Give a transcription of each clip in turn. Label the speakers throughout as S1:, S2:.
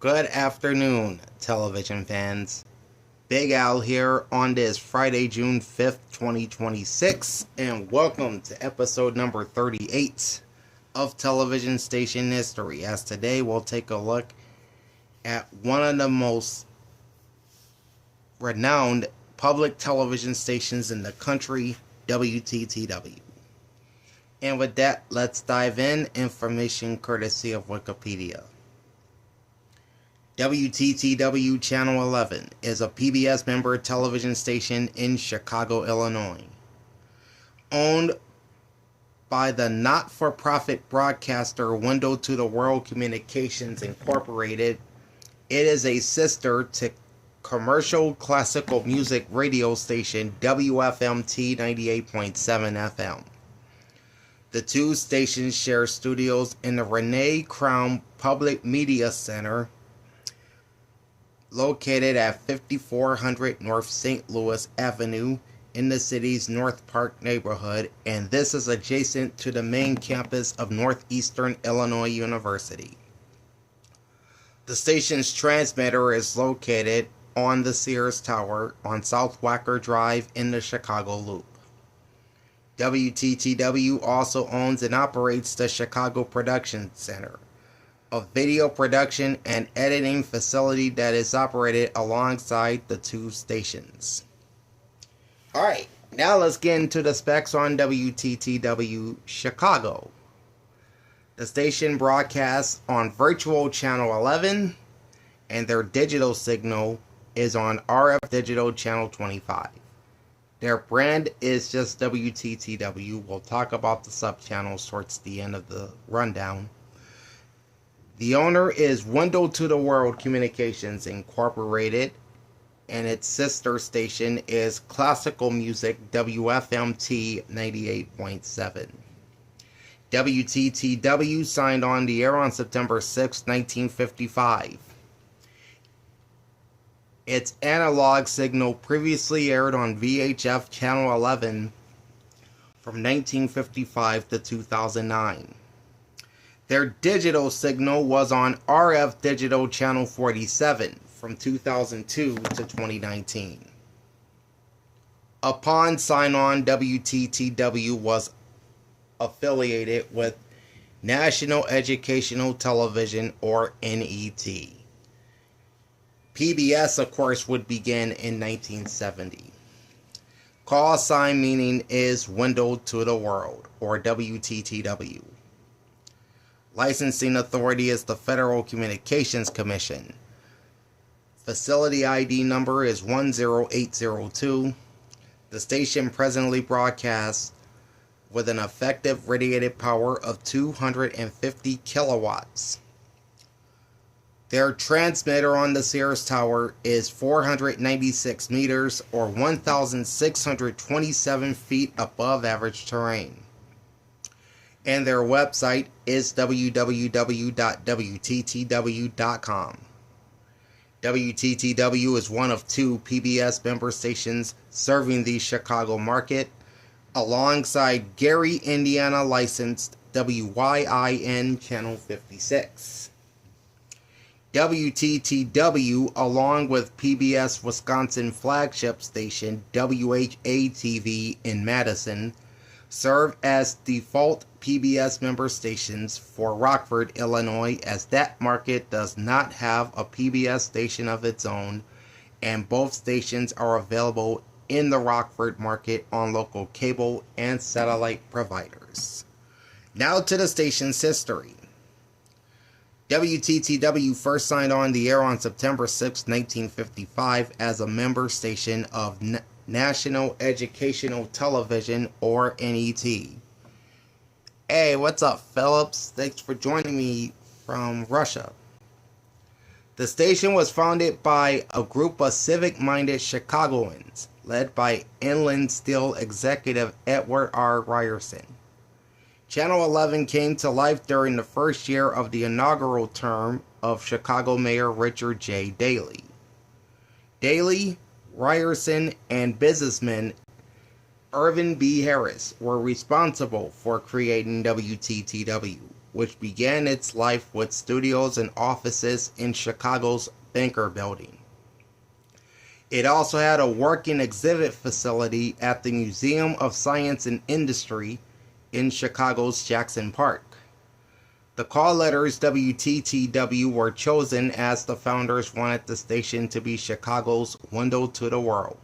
S1: Good afternoon, television fans. Big Al here on this Friday, June 5th, 2026, and welcome to episode number 38 of Television Station History, as today we'll take a look at one of the most renowned public television stations in the country, WTTW. And with that, let's dive in. Information courtesy of Wikipedia. WTTW Channel 11 is a PBS member television station in Chicago, Illinois. Owned by the not-for-profit broadcaster Window to the World Communications Incorporated, it is a sister to commercial classical music radio station WFMT 98.7 FM. The two stations share studios in the Renee Crown Public Media Center, located at 5400 North St. Louis Avenue in the city's North Park neighborhood, and this is adjacent to the main campus of Northeastern Illinois University. The station's transmitter is located on the Sears Tower on South Wacker Drive in the Chicago Loop. WTTW also owns and operates the Chicago Production Center, a video production and editing facility that is operated alongside the two stations. Alright, now let's get into the specs on WTTW Chicago. The station broadcasts on virtual channel 11, and their digital signal is on RF digital channel 25. Their brand is just WTTW. We'll talk about the sub-channels towards the end of the rundown. The owner is Window to the World Communications Incorporated, and its sister station is Classical Music WFMT 98.7. WTTW signed on the air on September 6, 1955. Its analog signal previously aired on VHF Channel 11 from 1955 to 2009. Their digital signal was on RF Digital Channel 47 from 2002 to 2019. Upon sign-on, WTTW was affiliated with National Educational Television, or NET. PBS, of course, would begin in 1970. Call sign meaning is Window to the World, or WTTW. Licensing authority is the Federal Communications Commission. Facility ID number is 10802. The station presently broadcasts with an effective radiated power of 250 kilowatts. Their transmitter on the Sears Tower is 496 meters, or 1,627 feet above average terrain. And their website is www.wttw.com. WTTW is one of two PBS member stations serving the Chicago market, alongside Gary, Indiana licensed WYIN Channel 56. WTTW, along with PBS Wisconsin flagship station WHA-TV in Madison, serve as default PBS member stations for Rockford, Illinois, as that market does not have a PBS station of its own, and both stations are available in the Rockford market on local cable and satellite providers. Now to the station's history. WTTW first signed on the air on September 6, 1955 as a member station of National Educational Television, or NET. Hey, what's up, Phillips? Thanks for joining me from Russia. The station was founded by a group of civic-minded Chicagoans, led by Inland Steel executive Edward R. Ryerson. Channel 11 came to life during the first year of the inaugural term of Chicago Mayor Richard J. Daley. Daley, Ryerson, and businessman Irvin B. Harris were responsible for creating WTTW. which began its life with studios and offices in Chicago's Banker Building. It also had a working exhibit facility at the Museum of Science and Industry in Chicago's Jackson Park. The call letters WTTW were chosen as the founders wanted the station to be Chicago's window to the world.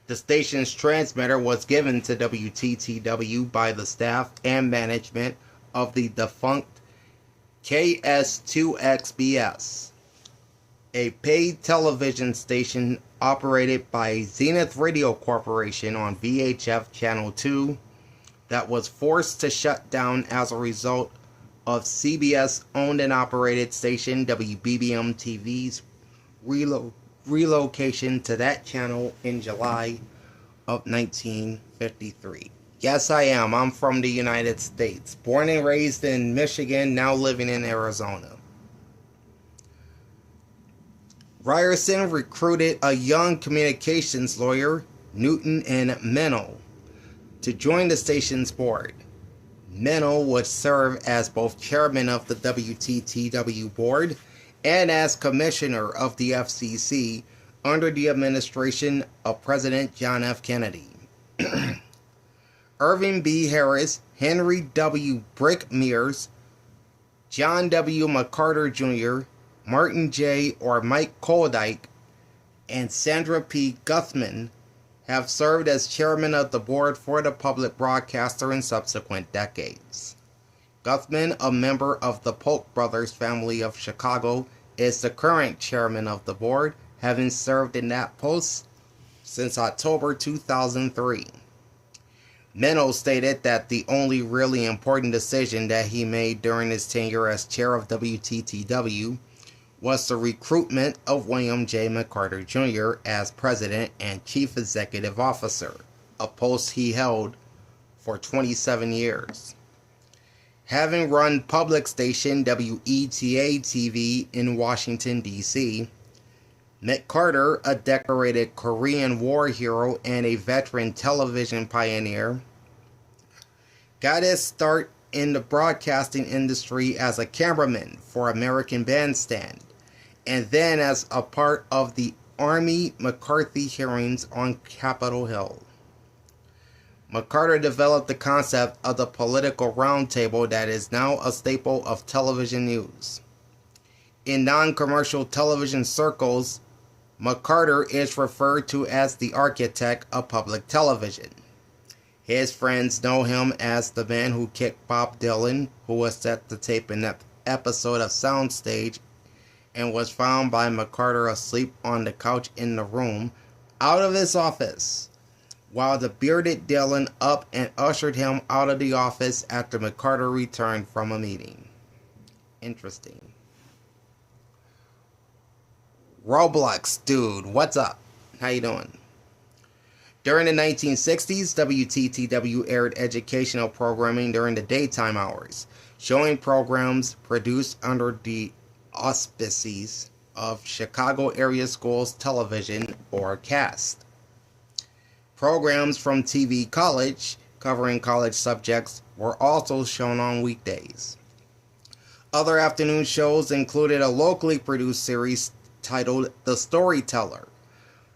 S1: The station's transmitter was given to WTTW by the staff and management of the defunct KS2XBS, a paid television station operated by Zenith Radio Corporation on VHF Channel 2 that was forced to shut down as a result of CBS owned and operated station WBBM TV's relocation to that channel in July of 1953. Yes, I am. I'm from the United States. Born and raised in Michigan, now living in Arizona. Ryerson recruited a young communications lawyer, Newton and Mennel, to join the station's board. Mennel would serve as both chairman of the WTTW board and as commissioner of the FCC under the administration of President John F. Kennedy. Irving B. Harris, Henry W. Brick Mears, John W. McCarter Jr., Martin J. or Mike Koldyke, and Sandra P. Guthman have served as chairman of the board for the public broadcaster in subsequent decades. Guthman, a member of the Polk brothers family of Chicago, is the current chairman of the board, having served in that post since October 2003. Mennel stated that the only really important decision that he made during his tenure as chair of WTTW was the recruitment of William J. McCarter Jr. as president and chief executive officer, a post he held for 27 years. Having run public station WETA-TV in Washington, D.C., McCarter, a decorated Korean War hero and a veteran television pioneer, got his start in the broadcasting industry as a cameraman for American Bandstand, and then as a part of the Army McCarthy hearings on Capitol Hill. McCarter developed the concept of the political roundtable that is now a staple of television news. In non-commercial television circles, McCarter is referred to as the architect of public television. His friends know him as the man who kicked Bob Dylan, who was set to tape an episode of Soundstage and was found by McCarter asleep on the couch in the room, out of his office, while the bearded Dylan up and ushered him out of the office after McCarter returned from a meeting. Interesting. Roblox dude, what's up? How you doing? During the 1960s, WTTW aired educational programming during the daytime hours, showing programs produced under the auspices of Chicago Area Schools Television, or CAST. Programs from TV College, covering college subjects, were also shown on weekdays. Other afternoon shows included a locally produced series titled The Storyteller,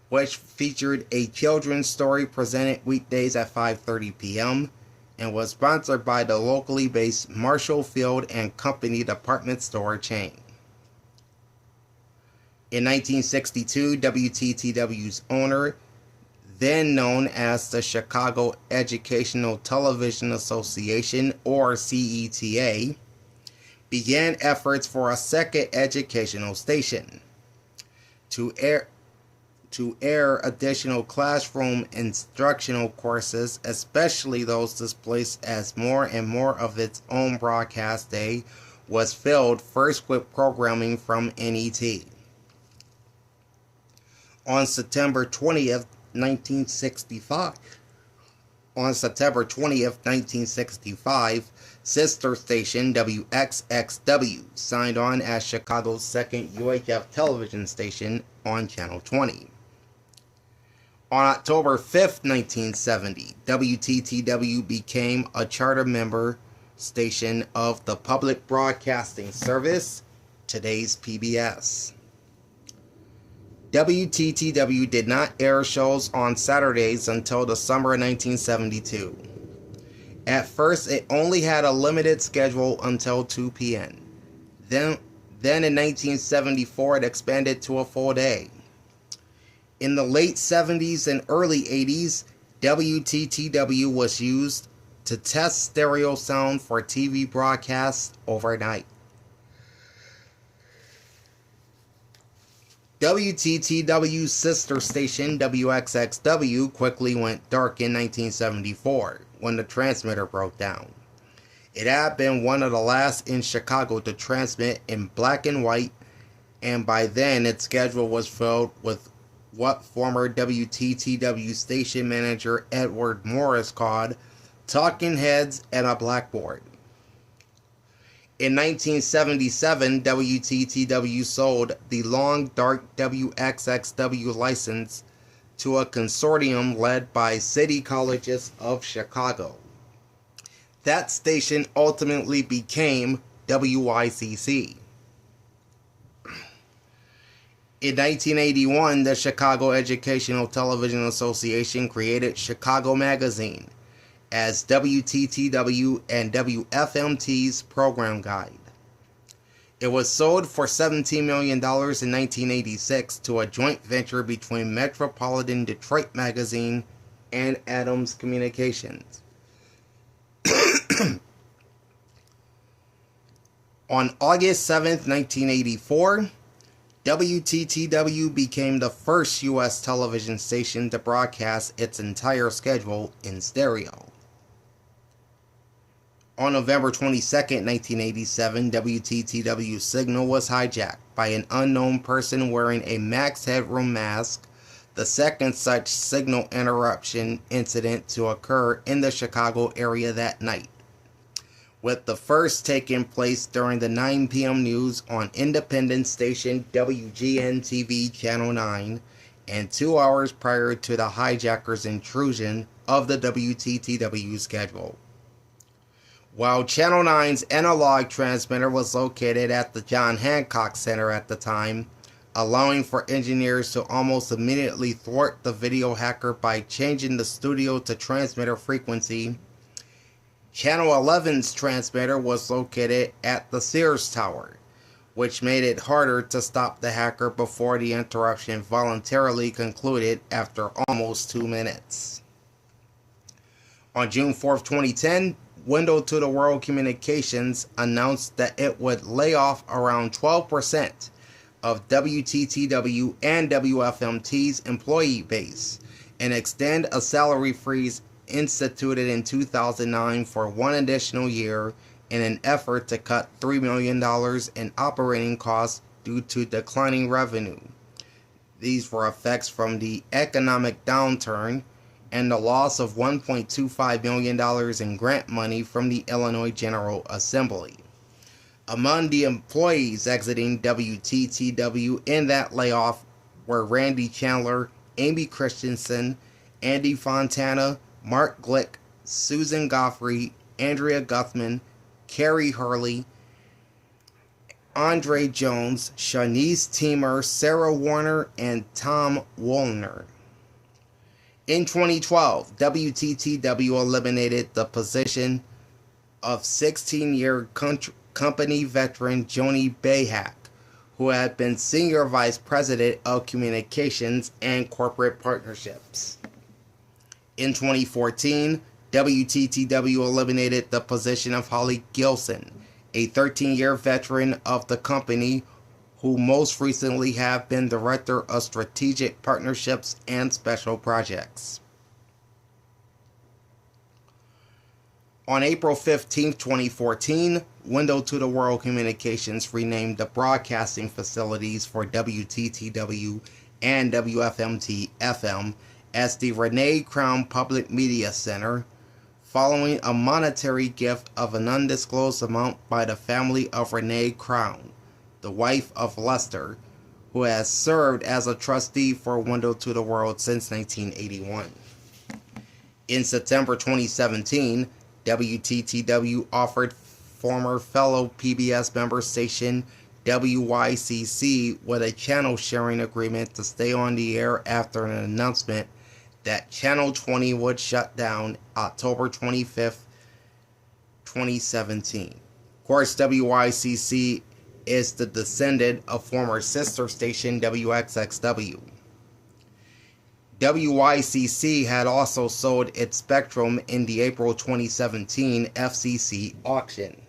S1: which featured a children's story presented weekdays at 5:30 p.m. and was sponsored by the locally based Marshall Field and Company department store chain. In 1962, WTTW's owner, then known as the Chicago Educational Television Association, or CETA, began efforts for a second educational station to air additional classroom instructional courses, especially those displaced as more and more of its own broadcast day was filled, first with programming from NET. On September 20th, 1965, sister station WXXW signed on as Chicago's second UHF television station on Channel 20. On October 5th, 1970, WTTW became a charter member station of the Public Broadcasting Service, today's PBS. WTTW did not air shows on Saturdays until the summer of 1972. At first, it only had a limited schedule until 2 p.m. Then in 1974, it expanded to a full day. In the late 70s and early 80s, WTTW was used to test stereo sound for TV broadcasts overnight. WTTW's sister station, WXXW, quickly went dark in 1974 when the transmitter broke down. It had been one of the last in Chicago to transmit in black and white, and by then its schedule was filled with what former WTTW station manager Edward Morris called talking heads and a blackboard. In 1977, WTTW sold the long dark WXXW license to a consortium led by City Colleges of Chicago. That station ultimately became WICC. In 1981, the Chicago Educational Television Association created Chicago Magazine as WTTW and WFMT's program guide. It was sold for $17 million in 1986 to a joint venture between Metropolitan Detroit Magazine and Adams Communications. On August 7, 1984, WTTW became the first U.S. television station to broadcast its entire schedule in stereo. On November 22, 1987, WTTW's signal was hijacked by an unknown person wearing a max headroom mask, the second such signal interruption incident to occur in the Chicago area that night, with the first taking place during the 9 p.m. news on independent station WGN-TV Channel 9, and 2 hours prior to the hijacker's intrusion of the WTTW schedule. While Channel 9's analog transmitter was located at the John Hancock Center at the time, allowing for engineers to almost immediately thwart the video hacker by changing the studio to transmitter frequency, Channel 11's transmitter was located at the Sears Tower, which made it harder to stop the hacker before the interruption voluntarily concluded after almost 2 minutes. On June 4, 2010, Window to the World Communications announced that it would lay off around 12% of WTTW and WFMT's employee base and extend a salary freeze instituted in 2009 for 1 additional year in an effort to cut $3 million in operating costs due to declining revenue. These were effects from the economic downturn and the loss of $1.25 million in grant money from the Illinois General Assembly. Among the employees exiting WTTW in that layoff were Randy Chandler, Amy Christensen, Andy Fontana, Mark Glick, Susan Goffrey, Andrea Guthman, Carrie Hurley, Andre Jones, Shanice Teemer, Sarah Warner, and Tom Woolner. In 2012, WTTW eliminated the position of 16-year company veteran Joni Bayhack, who had been Senior Vice President of Communications and Corporate Partnerships. In 2014, WTTW eliminated the position of Holly Gilson, a 13-year veteran of the company who most recently have been Director of Strategic Partnerships and Special Projects. On April 15, 2014, Window to the World Communications renamed the broadcasting facilities for WTTW and WFMT-FM as the Renee Crown Public Media Center, following a monetary gift of an undisclosed amount by the family of Renee Crown, the wife of Lester, who has served as a trustee for Window to the World since 1981. In September 2017, WTTW offered former fellow PBS member station WYCC with a channel sharing agreement to stay on the air after an announcement that Channel 20 would shut down October 25th, 2017. Of course, WYCC is the descendant of former sister station WXXW. WYCC had also sold its spectrum in the April 2017 FCC auction.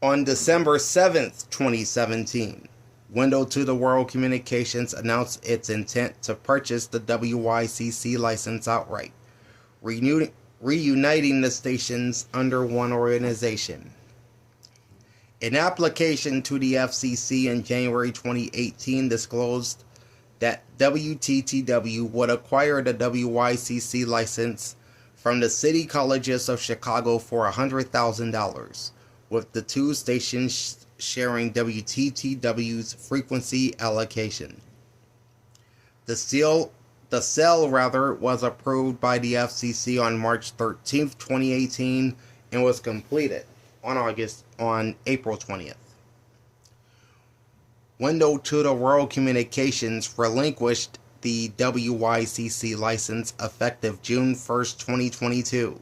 S1: On December 7th, 2017, Window to the World Communications announced its intent to purchase the WYCC license outright, reuniting the stations under one organization. An application to the FCC in January 2018 disclosed that WTTW would acquire the WYCC license from the City Colleges of Chicago for $100,000, with the two stations sharing WTTW's frequency allocation. The sale was approved by the FCC on March 13, 2018, and was completed on April 20th. Window to the World Communications relinquished the WYCC license effective June 1st, 2022,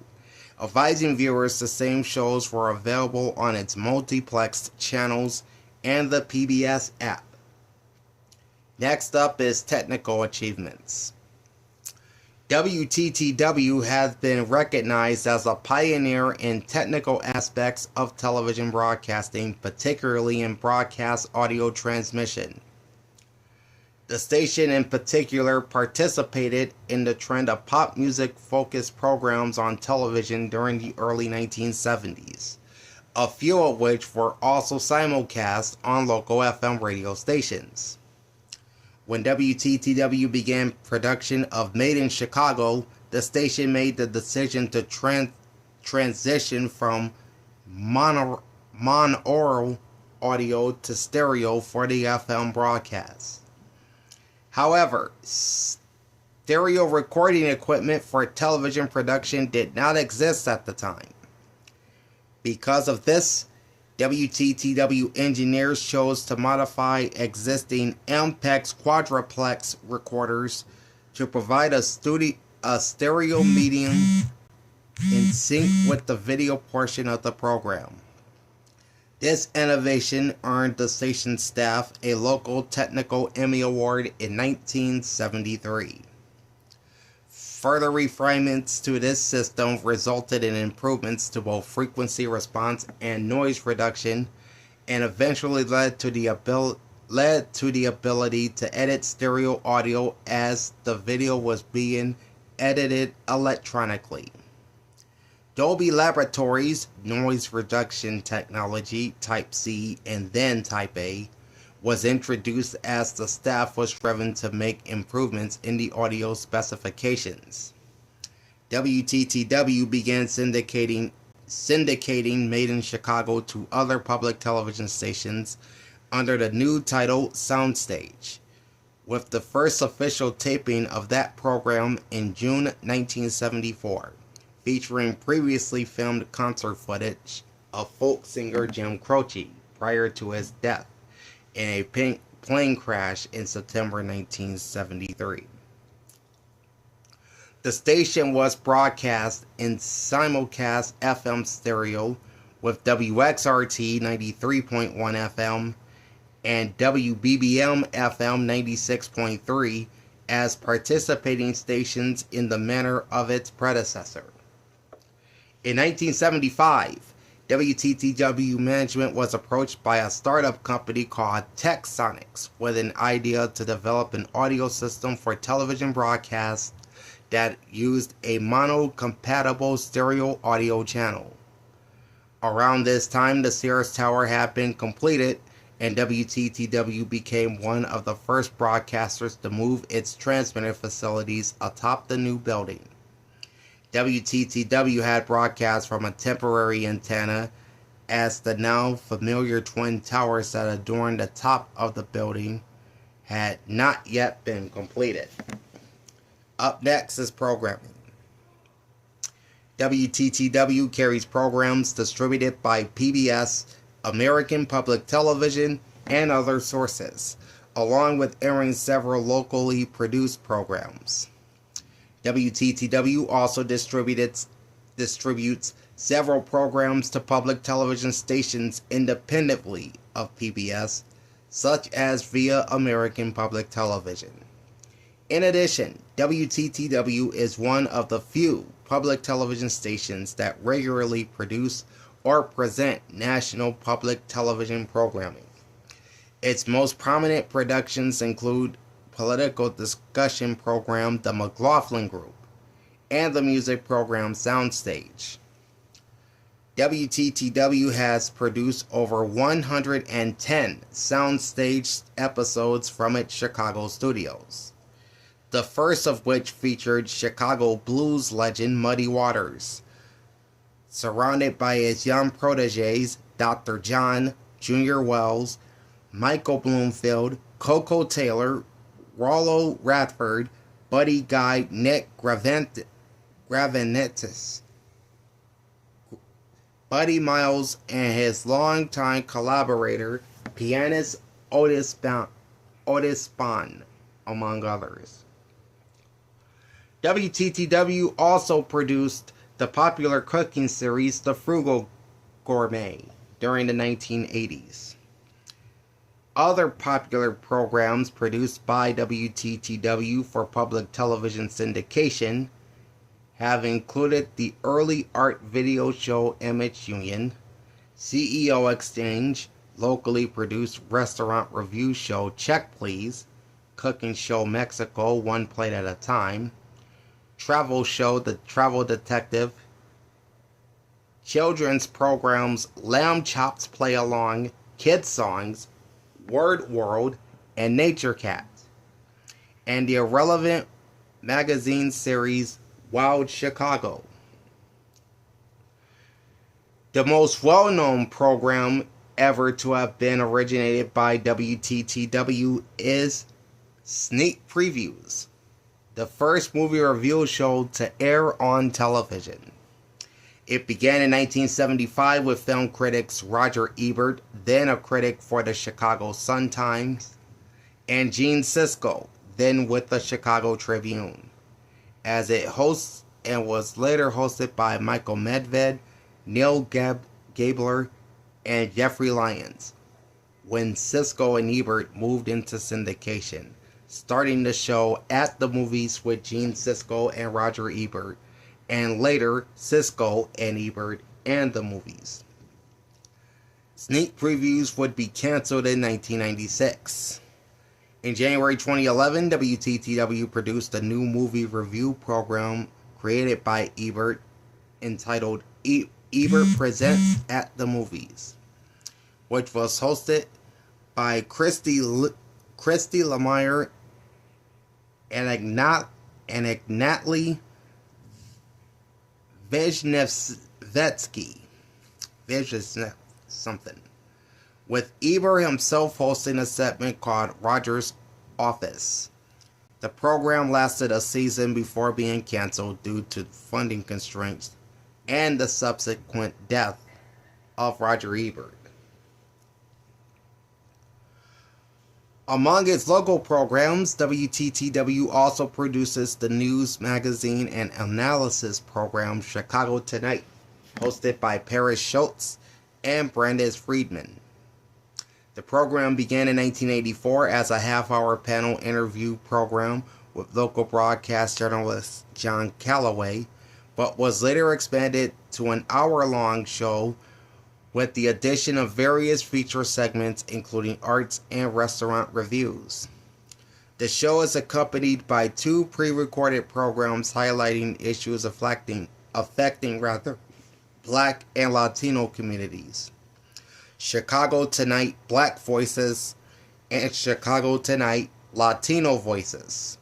S1: advising viewers the same shows were available on its multiplexed channels and the PBS app. Next up is technical achievements. WTTW has been recognized as a pioneer in technical aspects of television broadcasting, particularly in broadcast audio transmission. The station in particular participated in the trend of pop music-focused programs on television during the early 1970s, a few of which were also simulcast on local FM radio stations. When WTTW began production of Made in Chicago, the station made the decision to transition from monaural audio to stereo for the FM broadcast. However, stereo recording equipment for television production did not exist at the time. Because of this, WTTW engineers chose to modify existing MPEX quadruplex recorders to provide a stereo medium in sync with the video portion of the program. This innovation earned the station staff a local technical Emmy Award in 1973. Further refinements to this system resulted in improvements to both frequency response and noise reduction, and eventually led to the ability to edit stereo audio as the video was being edited electronically. Dolby Laboratories noise reduction technology Type C and then Type A was introduced as the staff was driven to make improvements in the audio specifications. WTTW began syndicating Made in Chicago to other public television stations under the new title Soundstage, with the first official taping of that program in June 1974, featuring previously filmed concert footage of folk singer Jim Croce prior to his death in a plane crash in September 1973. The station was broadcast in simulcast FM stereo with WXRT 93.1 FM and WBBM FM 96.3 as participating stations in the manner of its predecessor. In 1975, WTTW management was approached by a startup company called Texonics with an idea to develop an audio system for television broadcasts that used a mono-compatible stereo audio channel. Around this time, the Sears Tower had been completed, and WTTW became one of the first broadcasters to move its transmitter facilities atop the new building. WTTW had broadcast from a temporary antenna, as the now familiar twin towers that adorn the top of the building had not yet been completed. Up next is programming. WTTW carries programs distributed by PBS, American Public Television, and other sources, along with airing several locally produced programs. WTTW also distributes several programs to public television stations independently of PBS, such as via American Public Television. In addition, WTTW is one of the few public television stations that regularly produce or present national public television programming. Its most prominent productions include political discussion program The McLaughlin Group and the music program Soundstage. WTTW has produced over 110 soundstage episodes from its Chicago studios, the first of which featured Chicago blues legend Muddy Waters, surrounded by his young proteges Dr. John, Junior Wells, Michael Bloomfield, Coco Taylor, Rollo Radford, Buddy Guy, Nick Gravenetis, Buddy Miles, and his longtime collaborator, pianist Otis Spahn, among others. WTTW also produced the popular cooking series The Frugal Gourmet during the 1980s. Other popular programs produced by WTTW for public television syndication have included the early art video show Image Union, CEO Exchange, locally produced restaurant review show Check Please, cooking show Mexico One Plate at a Time, travel show The Travel Detective, children's programs Lamb Chops Play Along, Kid Songs, Word World, and Nature Cat, and the irrelevant magazine series Wild Chicago. The most well-known program ever to have been originated by WTTW is Sneak Previews, the first movie review show to air on television. It began in 1975 with film critics Roger Ebert, then a critic for the Chicago Sun-Times, and Gene Siskel, then with the Chicago Tribune, as it hosts and was later hosted by Michael Medved, Neil Gabler, and Jeffrey Lyons, when Siskel and Ebert moved into syndication, starting the show At the Movies with Gene Siskel and Roger Ebert, and later Siskel and Ebert and the Movies. Sneak Previews would be canceled in 1996. In January 2011, WTTW produced a new movie review program created by Ebert entitled Ebert Presents At the Movies, which was hosted by Christy Lemire and Ignatly Wisniewski, with Ebert himself hosting a segment called Roger's Office. The program lasted a season before being canceled due to funding constraints and the subsequent death of Roger Ebert. Among its local programs, WTTW also produces the news, magazine, and analysis program Chicago Tonight, hosted by Paris Schultz and Brandes Friedman. The program began in 1984 as a half-hour panel interview program with local broadcast journalist John Calloway, but was later expanded to an hour-long show with the addition of various feature segments including arts and restaurant reviews. The show is accompanied by two pre-recorded programs highlighting issues affecting Black and Latino communities: Chicago Tonight Black Voices and Chicago Tonight Latino Voices.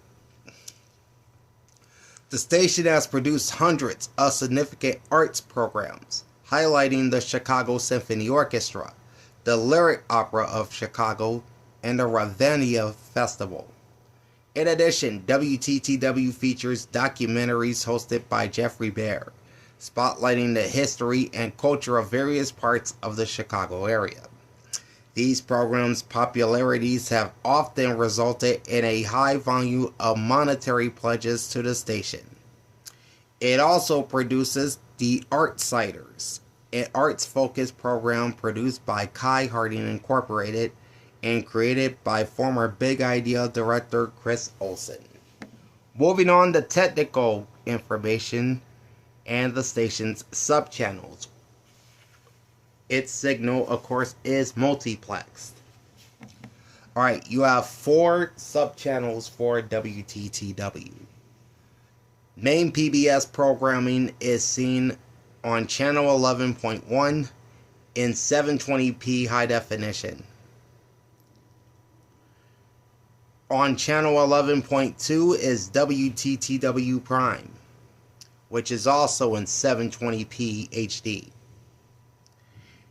S1: The station has produced hundreds of significant arts programs, highlighting the Chicago Symphony Orchestra, the Lyric Opera of Chicago, and the Ravinia Festival. In addition, WTTW features documentaries hosted by Jeffrey Bear, spotlighting the history and culture of various parts of the Chicago area. These programs' popularities have often resulted in a high volume of monetary pledges to the station. It also produces the Artsiders, an arts-focused program produced by Kai Harding Incorporated and created by former Big Idea director Chris Olsen. Moving on to technical information and the station's subchannels. Its signal, of course, is multiplexed. Alright, you have 4 subchannels for WTTW. Main PBS programming is seen on channel 11.1 in 720p high definition. On channel 11.2 is WTTW Prime, which is also in 720p HD.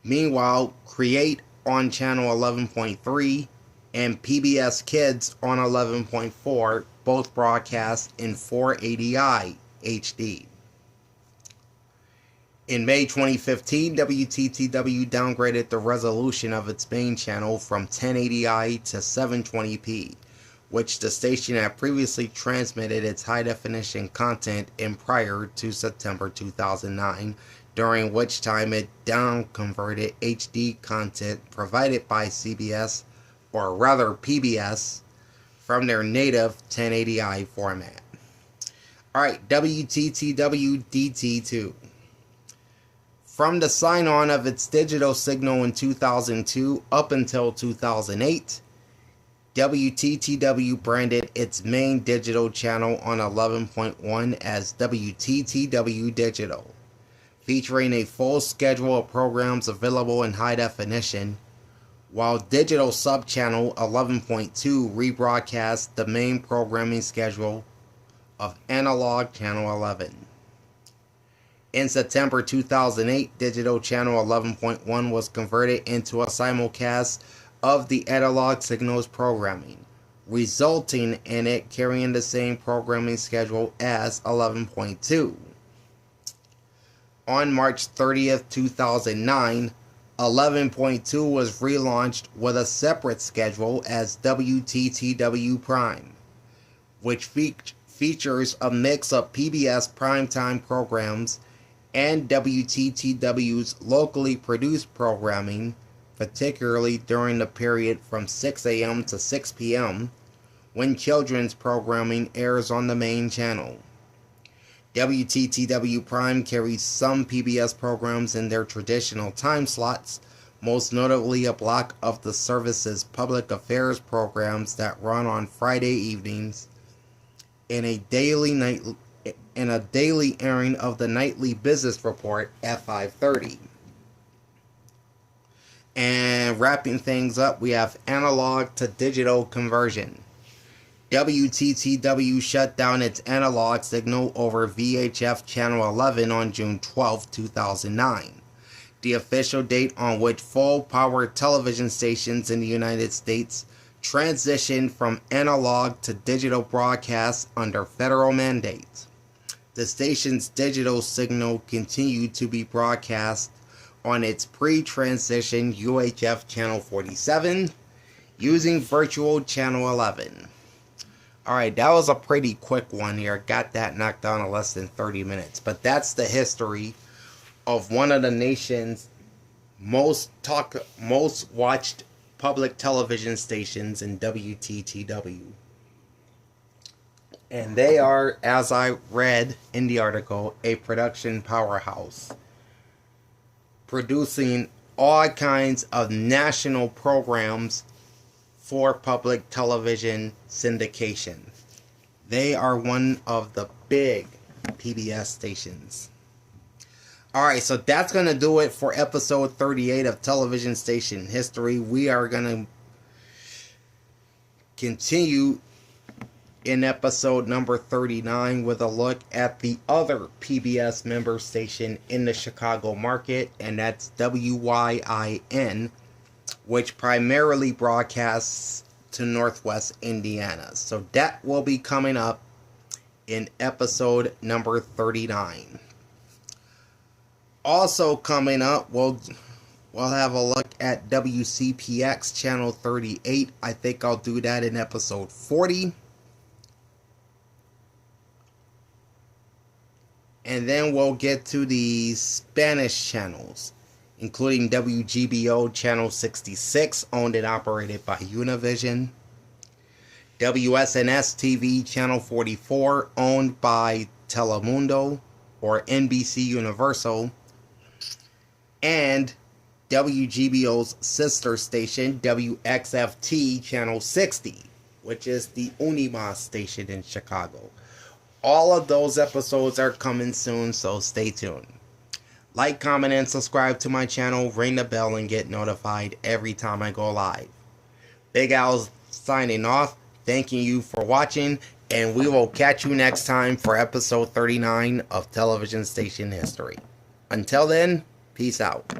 S1: Meanwhile, Create on channel 11.3 and PBS Kids on 11.4 both broadcast in 480i HD. In May 2015, WTTW downgraded the resolution of its main channel from 1080i to 720p, which the station had previously transmitted its high-definition content in prior to September 2009, during which time it down-converted HD content provided by CBS, or rather PBS, from their native 1080i format. Alright, WTTW DT2. From the sign-on of its digital signal in 2002 up until 2008, WTTW branded its main digital channel on 11.1 as WTTW Digital, featuring a full schedule of programs available in high definition, while digital subchannel 11.2 rebroadcast the main programming schedule of analog channel 11. In September 2008, digital channel 11.1 was converted into a simulcast of the analog signals programming, resulting in it carrying the same programming schedule as 11.2. On March 30th, 2009, 11.2 was relaunched with a separate schedule as WTTW Prime, which features a mix of PBS primetime programs and WTTW's locally produced programming, particularly during the period from 6 a.m. to 6 p.m. when children's programming airs on the main channel. WTTW Prime carries some PBS programs in their traditional time slots, most notably a block of the service's public affairs programs that run on Friday evenings, and a daily airing of the nightly business report at 5:30. And wrapping things up, we have analog to digital conversion. WTTW shut down its analog signal over VHF channel 11 on June 12, 2009, the official date on which full-power television stations in the United States transitioned from analog to digital broadcasts under federal mandate. The station's digital signal continued to be broadcast on its pre-transition UHF channel 47 using virtual channel 11. Alright, that was a pretty quick one here. Got that knocked down in less than 30 minutes. But that's the history of one of the nation's most watched public television stations in WTTW. And they are, as I read in the article, a production powerhouse, producing all kinds of national programs for public television syndication. They are one of the big PBS stations. Alright, so that's going to do it for episode 38 of Television Station History. We are going to continue in episode number 39 with a look at the other PBS member station in the Chicago market, and that's WYIN, which primarily broadcasts to Northwest Indiana. So that will be coming up in episode number 39. Also coming up, we'll have a look at WCPX channel 38. I think I'll do that in episode 40. And then we'll get to the Spanish channels, including WGBO channel 66, owned and operated by Univision. WSNS TV channel 44, owned by Telemundo or NBC Universal. And WGBO's sister station, WXFT channel 60, which is the Unimas station in Chicago. All of those episodes are coming soon, so stay tuned. Like, comment, and subscribe to my channel. Ring the bell and get notified every time I go live. Big Al's signing off. Thanking you for watching, and we will catch you next time for episode 39 of Television Station History. Until then, peace out.